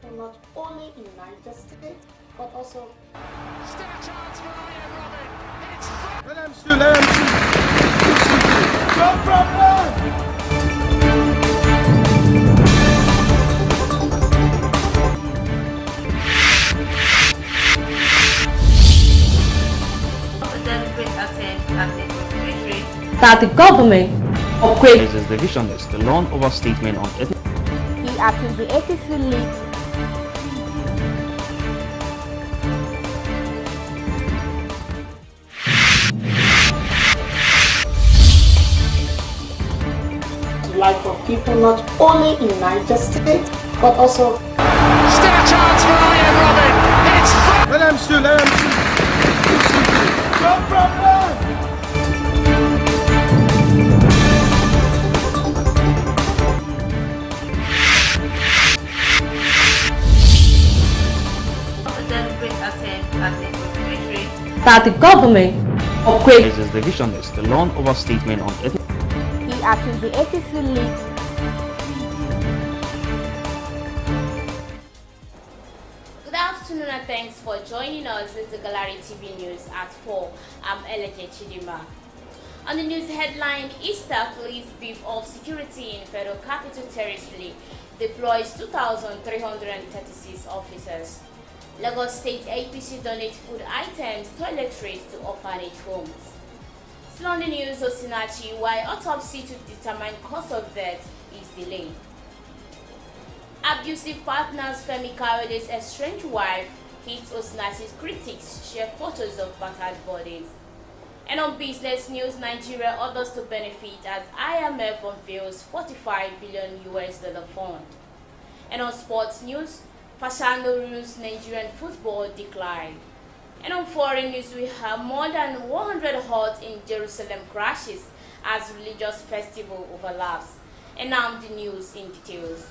people not only in Niger State, but also... Still a chance for Ryan Robin. It's... Let them shoot, let them shoot. No problem. That the government upgrades His division is the long overstatement on it. He appeals the APC league. life of people not only in Niger State, but also... Still a chance for Ryan Robin. It's... Let them shoot, let them shoot. No problem. That the government upgrades His division is the long overstatement on it. He appeals the APC league. Good afternoon and thanks for joining us. This is the Gallery TV News at 4. I'm Eleje Chidima. On the news headline, Easter police beef of security in Federal Capital Territory deploys 2,336 officers. Lagos State APC donates food items, toiletries to orphanage homes. Still on the news, OSINACHI, why autopsy to determine cause of death is delayed. Abusive partners Femi Kayode's estranged wife hits OSINACHI's critics, share photos of battered bodies. And on business news, Nigeria orders to benefit as IMF unveils $45 billion fund. And on sports news, Fasano rules Nigerian football decline. And on foreign news, we have more than 100 huts in Jerusalem crashes as religious festival overlaps. And now the news in details.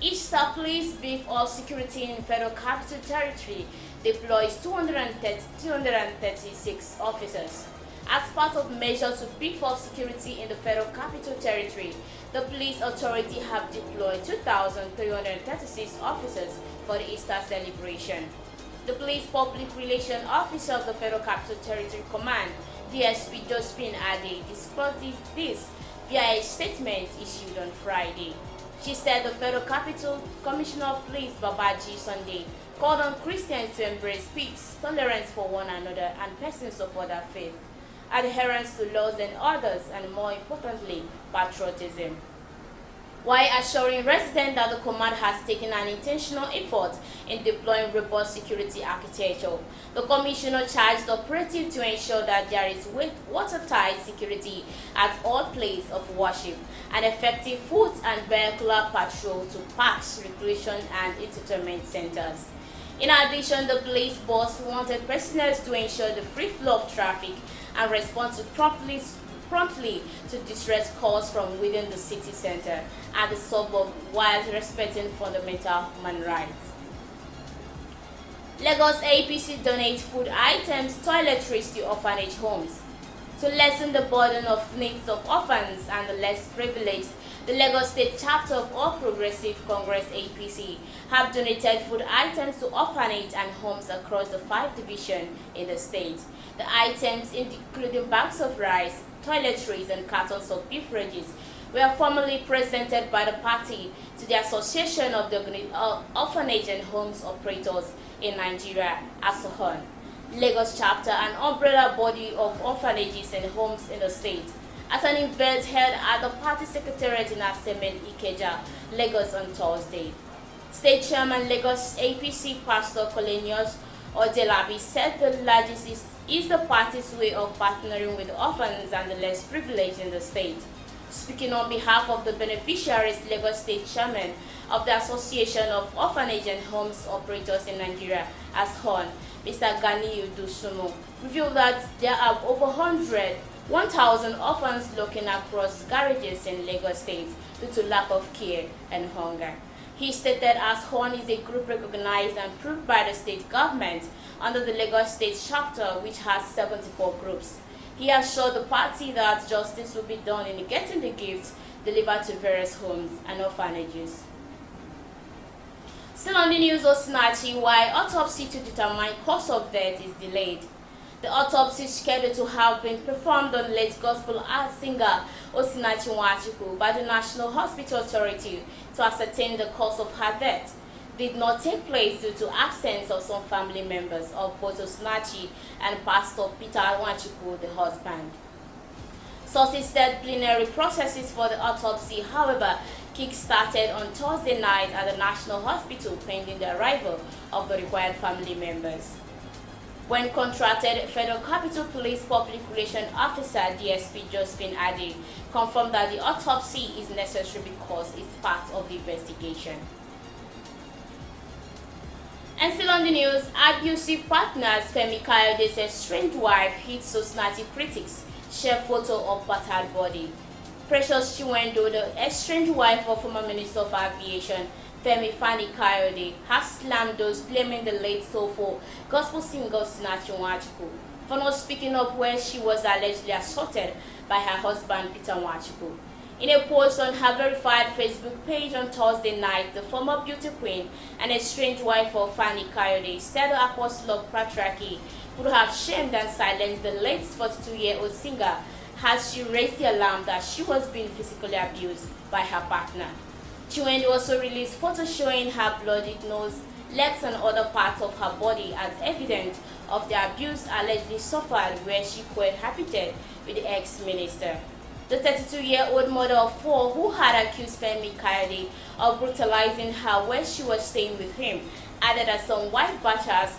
Easter police beef of security in Federal Capital Territory deploys 236 officers. As part of measures to beef up security in the Federal Capital Territory, the police authority have deployed 2,336 officers for the Easter celebration. The police public relations officer of the Federal Capital Territory Command, DSP Josephine Ade, disclosed this via a statement issued on Friday. She said the Federal Capital Commissioner of Police, Babaji Sunday, called on Christians to embrace peace, tolerance for one another, and persons of other faith, adherence to laws and orders, and more importantly, patriotism. While assuring residents that the command has taken an intentional effort in deploying robust security architecture, the commissioner charged operatives to ensure that there is watertight security at all places of worship, and effective foot and vehicular patrol to parks, recreation, and entertainment centers. In addition, the police boss wanted personnel to ensure the free flow of traffic and respond to promptly to distress calls from within the city center and the suburb while respecting fundamental human rights. Lagos APC donates food items, toiletries to orphanage homes. To lessen the burden of needs of orphans and the less privileged, the Lagos State chapter of All Progressive Congress APC have donated food items to orphanage and homes across the 5 divisions in the state. The items, including bags of rice, toiletries, and cartons of beverages, were formally presented by the party to the Association of the Orphanage and Homes Operators in Nigeria, ASOHON, Lagos chapter, an umbrella body of orphanages and homes in the state, at an event held at the party secretariat in Asemen, Ikeja, Lagos on Thursday. State Chairman Lagos APC Pastor Colenius Odelabi said the largest is the party's way of partnering with orphans and the less privileged in the state. Speaking on behalf of the beneficiaries, Lagos State Chairman of the Association of Orphanage and Homes Operators in Nigeria, ASHON, Mr. Ganiyu Dusumu, revealed that there are over 1,000 orphans looking across garages in Lagos State due to lack of care and hunger. He stated ASHON is a group recognized and approved by the state government under the Lagos State chapter, which has 74 groups. He assured the party that justice will be done in getting the gifts delivered to various homes and orphanages. Still on the news, OSINACHI, why autopsy to determine cause of death is delayed. The autopsy is scheduled to have been performed on late gospel art singer OSINACHI by the National Hospital Authority to ascertain the cause of her death. Did not take place due to absence of some family members of both OSINACHI and Pastor Peter Nwachukwu, the husband. Sources said plenary processes for the autopsy, however, kick-started on Thursday night at the National Hospital pending the arrival of the required family members. When contracted, Federal Capital Police Public Relations Officer DSP Josephine Ade confirmed that the autopsy is necessary because it's part of the investigation. And still on the news, abusive partners Femi Kayode's estranged wife hits OSINACHI critics, share photo of battered body. Precious Chiwendo, the estranged wife of former Minister of Aviation Femi Fani Kayode, has slammed those blaming the late soulful gospel singer OSINACHI for not speaking up when she was allegedly assaulted by her husband Peter Nwachukwu. In a post on her verified Facebook page on Thursday night, the former beauty queen and estranged wife of Fani Kayode said the apostle of patriarchy would have shamed and silenced the late 42-year-old singer as she raised the alarm that she was being physically abused by her partner. Chiwendo also released photos showing her bloodied nose, legs and other parts of her body as evidence of the abuse allegedly suffered where she cohabited with the ex-minister. The 32-year-old mother of four who had accused Femi Kayode of brutalizing her where she was staying with him added that some white bashers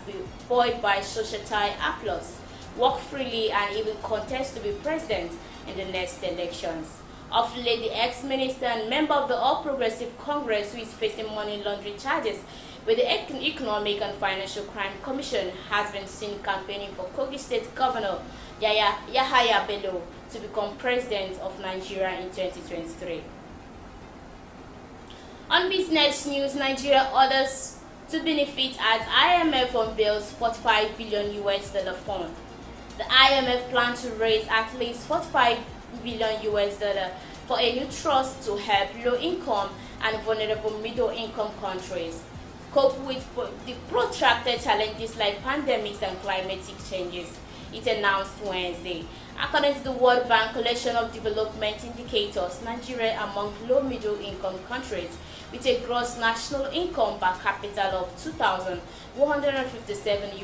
buoyed by societal applause walk freely and even contest to be president in the next elections. Of late, the ex-minister and member of the All Progressive Congress, who is facing money laundering charges with the Economic and Financial Crime Commission, has been seen campaigning for Kogi State Governor Yahaya Bello to become president of Nigeria in 2023. On business news, Nigeria orders to benefit as IMF unveils $45 billion fund. The IMF plans to raise at least $45 billion for a new trust to help low-income and vulnerable middle-income countries cope with the protracted challenges like pandemics and climatic changes, it announced Wednesday. According to the World Bank collection of development indicators, Nigeria among low-middle-income countries with a gross national income per capita of $2,157 in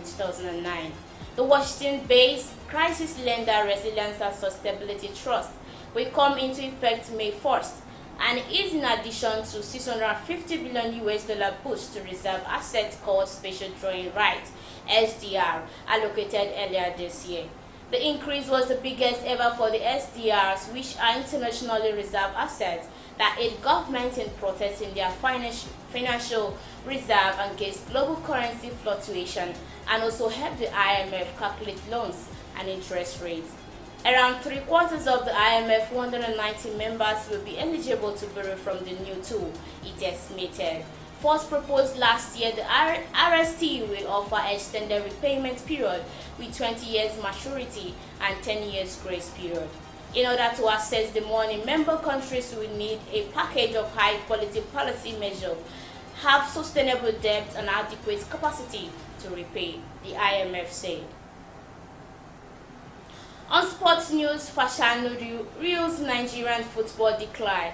2009. The Washington-based Crisis Lender Resilience and Sustainability Trust will come into effect May 1st and is in addition to $650 billion boost to reserve assets called Special Drawing Rights (SDR) allocated earlier this year. The increase was the biggest ever for the SDRs, which are internationally reserved assets that aid governments in protecting their financial reserve against global currency fluctuation and also help the IMF calculate loans and interest rates. Around 3/4 of the IMF 190 members will be eligible to borrow from the new tool, it estimated. First proposed last year, the RST will offer extended repayment period with 20 years maturity and 10 years grace period. In order to access the money, member countries will need a package of high-quality policy measures, have sustainable debt and adequate capacity to repay, the IMF said. On sports news, Fashanu reels Nigerian football decline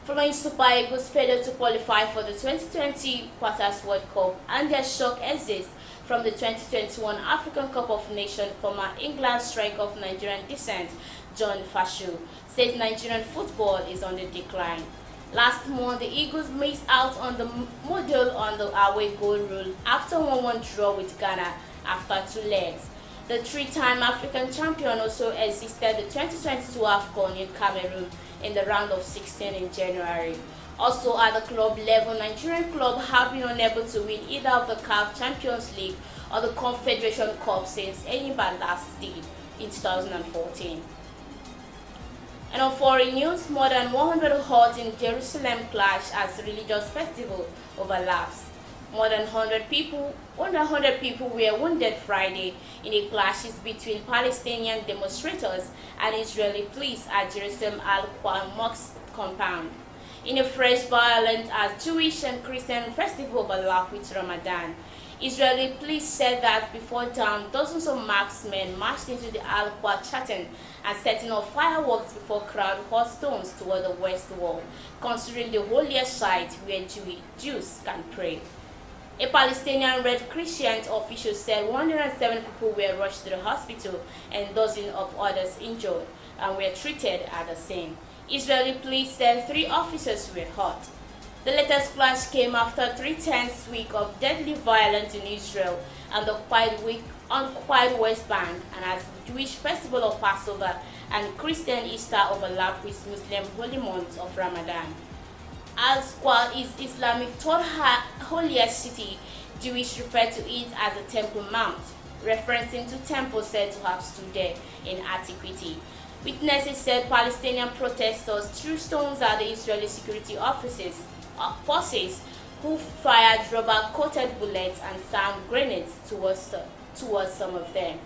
following Super Eagles' failure to qualify for the 2020 Quarters World Cup and their shock exit from the 2021 African Cup of Nations. Former England striker of Nigerian descent, John Fashu, says Nigerian football is on the decline. Last month, the Eagles missed out on the model on the away goal rule after a 1-1 draw with Ghana after 2 legs. The 3-time African champion also assisted the 2022 AFCON in Cameroon in the round of 16 in January. Also at the club level, Nigerian clubs have been unable to win either of the CAF Champions League or the Confederation Cup since Enyimba last did in 2014. And on foreign news, more than 100 halts in Jerusalem clash as religious festival overlaps. More than 100 people were wounded Friday in a clashes between Palestinian demonstrators and Israeli police at Jerusalem Al-Quds Mosque compound. in a fresh violence as Jewish and Christian festival overlap with Ramadan. Israeli police said that before dawn, dozens of marksmen marched into the Al-Aqsa chatting and setting off fireworks before crowd hurled stones toward the west wall, considering the holiest site where Jews can pray. A Palestinian Red Crescent official said 107 people were rushed to the hospital and dozens of others injured and were treated at the scene. Israeli police said 3 officers were hurt. The latest clash came after 3 tense weeks of deadly violence in Israel and the occupied West Bank, and as the Jewish festival of Passover and Christian Easter overlap with Muslim holy month of Ramadan. Al-Aqsa is Islamic third holiest city. Jewish refer to it as the Temple Mount, referencing to temples said to have stood there in antiquity. Witnesses said Palestinian protesters threw stones at the Israeli security forces who fired rubber-coated bullets and sand grenades towards some of them.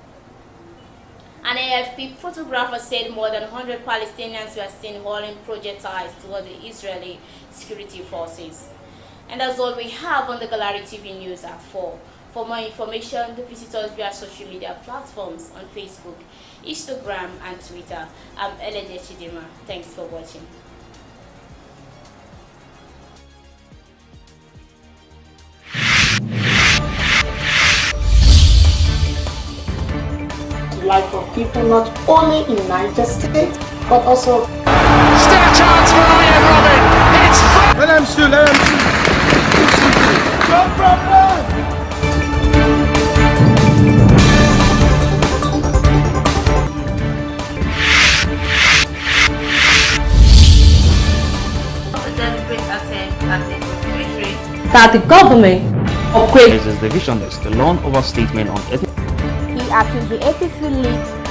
An AFP photographer said more than 100 Palestinians were seen hurling projectiles toward the Israeli security forces. And that's all we have on the Gallery TV News at 4. For more information, visit us via social media platforms on Facebook, Instagram, and Twitter. I'm Elede Chidima. Thanks for watching. The life of people not only in Niger State, but also Still a chance for Ryan Robin. It's front. Let them shoot, let them shoot. No problem! that the government upgrades This is the vision list, the loan over statement on ethnic he accused the APC lead